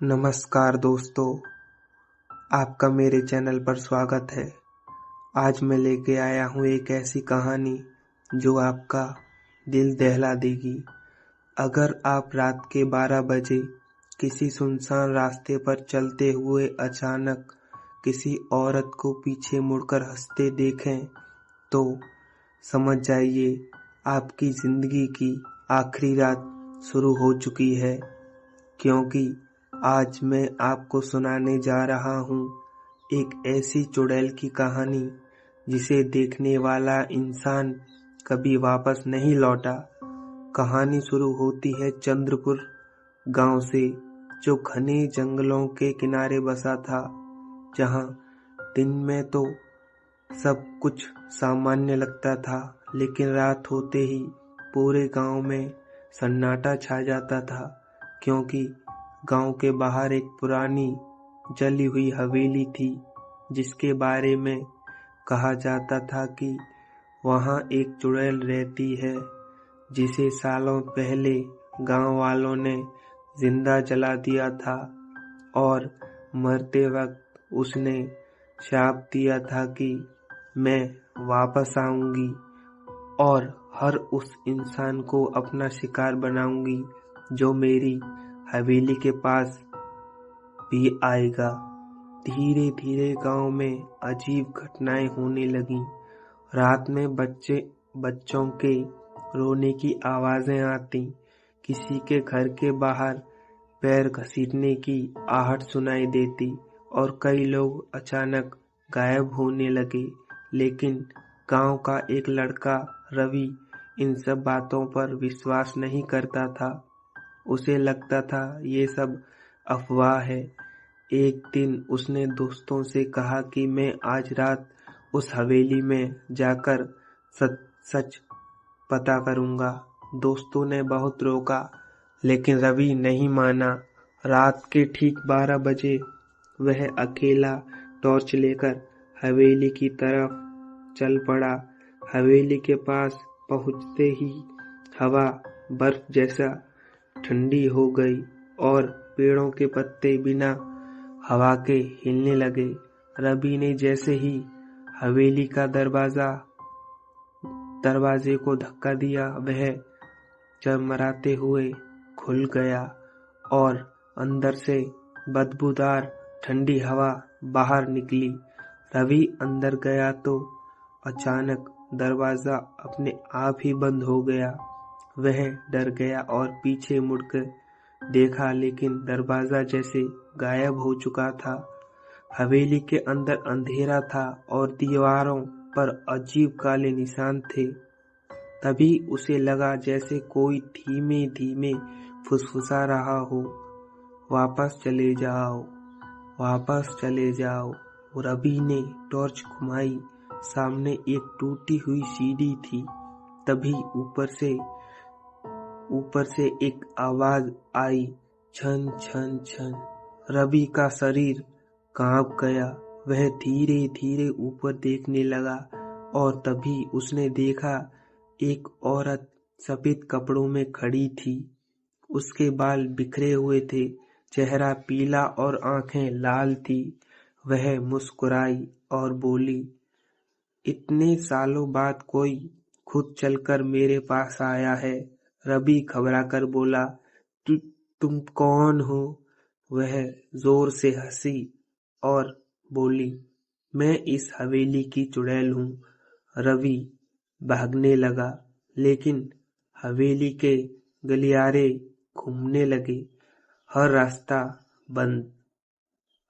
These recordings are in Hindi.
नमस्कार दोस्तों, आपका मेरे चैनल पर स्वागत है। आज मैं लेके आया हूँ एक ऐसी कहानी जो आपका दिल दहला देगी। अगर आप रात के 12 बजे किसी सुनसान रास्ते पर चलते हुए अचानक किसी औरत को पीछे मुड़कर हंसते देखें तो समझ जाइए आपकी जिंदगी की आखिरी रात शुरू हो चुकी है, क्योंकि आज मैं आपको सुनाने जा रहा हूँ एक ऐसी चुड़ैल की कहानी जिसे देखने वाला इंसान कभी वापस नहीं लौटा। कहानी शुरू होती है चंद्रपुर गांव से, जो घने जंगलों के किनारे बसा था, जहाँ दिन में तो सब कुछ सामान्य लगता था, लेकिन रात होते ही पूरे गांव में सन्नाटा छा जाता था, क्योंकि गांव के बाहर एक पुरानी जली हुई हवेली थी, जिसके बारे में कहा जाता था कि वहां एक चुड़ैल रहती है, जिसे सालों पहले गांव वालों ने जिंदा जला दिया था और मरते वक्त उसने शाप दिया था कि मैं वापस आऊंगी और हर उस इंसान को अपना शिकार बनाऊंगी जो मेरी हवेली के पास भी आएगा। धीरे धीरे गांव में अजीब घटनाएं होने लगीं। रात में बच्चों के रोने की आवाजें आती, किसी के घर के बाहर पैर घसीटने की आहट सुनाई देती और कई लोग अचानक गायब होने लगे। लेकिन गांव का एक लड़का रवि इन सब बातों पर विश्वास नहीं करता था। उसे लगता था ये सब अफवाह है। एक दिन उसने दोस्तों से कहा कि मैं आज रात उस हवेली में जाकर सच सच पता करूंगा। दोस्तों ने बहुत रोका, लेकिन रवि नहीं माना। रात के ठीक 12 बजे वह अकेला टॉर्च लेकर हवेली की तरफ चल पड़ा। हवेली के पास पहुंचते ही हवा बर्फ जैसा ठंडी हो गई और पेड़ों के पत्ते बिना हवा के हिलने लगे। रवि ने जैसे ही हवेली का दरवाजे को धक्का दिया, वह चरमराते हुए खुल गया और अंदर से बदबूदार ठंडी हवा बाहर निकली। रवि अंदर गया तो अचानक दरवाजा अपने आप ही बंद हो गया। वह डर गया और पीछे मुड़कर देखा, लेकिन दरवाजा जैसे गायब हो चुका था। हवेली के अंदर अंधेरा था और दीवारों पर अजीब काले निशान थे। तभी उसे लगा जैसे कोई धीमे धीमे फुसफुसा रहा हो, वापस चले जाओ, वापस चले जाओ। रवि ने टॉर्च घुमाई। सामने एक टूटी हुई सीढ़ी थी। तभी ऊपर से एक आवाज आई, छन छन छन। रवि का शरीर कांप गया। वह धीरे धीरे ऊपर देखने लगा और तभी उसने देखा एक औरत सफेद कपड़ों में खड़ी थी। उसके बाल बिखरे हुए थे, चेहरा पीला और आंखें लाल थी। वह मुस्कुराई और बोली, इतने सालों बाद कोई खुद चलकर मेरे पास आया है। रवि घबराकर बोला, तुम कौन हो? वह जोर से हंसी और बोली, मैं इस हवेली की चुड़ैल हूँ। रवि भागने लगा, लेकिन हवेली के गलियारे घूमने लगे। हर रास्ता बंद,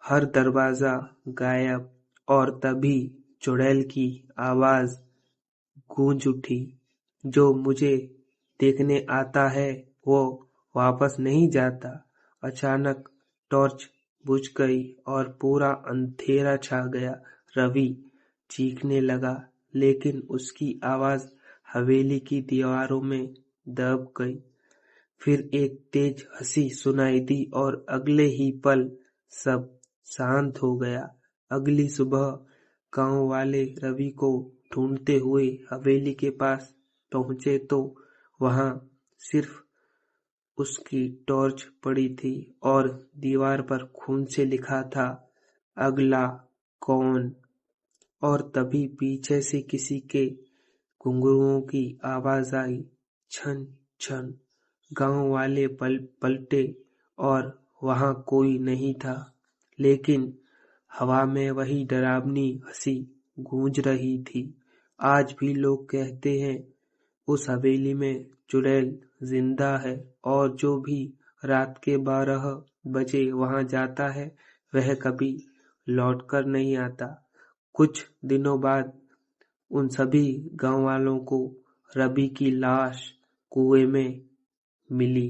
हर दरवाजा गायब, और तभी चुड़ैल की आवाज गूंज उठी, जो मुझे देखने आता है वो वापस नहीं जाता। अचानक टॉर्च बुझ गई और पूरा अंधेरा छा गया। रवि चीखने लगा, लेकिन उसकी आवाज हवेली की दीवारों में दब गई। फिर एक तेज हंसी सुनाई दी और अगले ही पल सब शांत हो गया। अगली सुबह गांव वाले रवि को ढूंढते हुए हवेली के पास पहुंचे तो वहां सिर्फ उसकी टॉर्च पड़ी थी और दीवार पर खून से लिखा था, अगला कौन। और तभी पीछे से किसी के घुंघरुओं की आवाज आई, छन छन। गांव वाले पलटे और वहां कोई नहीं था, लेकिन हवा में वही डरावनी हंसी गूंज रही थी। आज भी लोग कहते हैं उस हवेली में चुड़ैल जिंदा है, और जो भी रात के 12 बजे वहां जाता है वह कभी लौटकर नहीं आता। कुछ दिनों बाद उन सभी गांव वालों को रवि की लाश कुएं में मिली।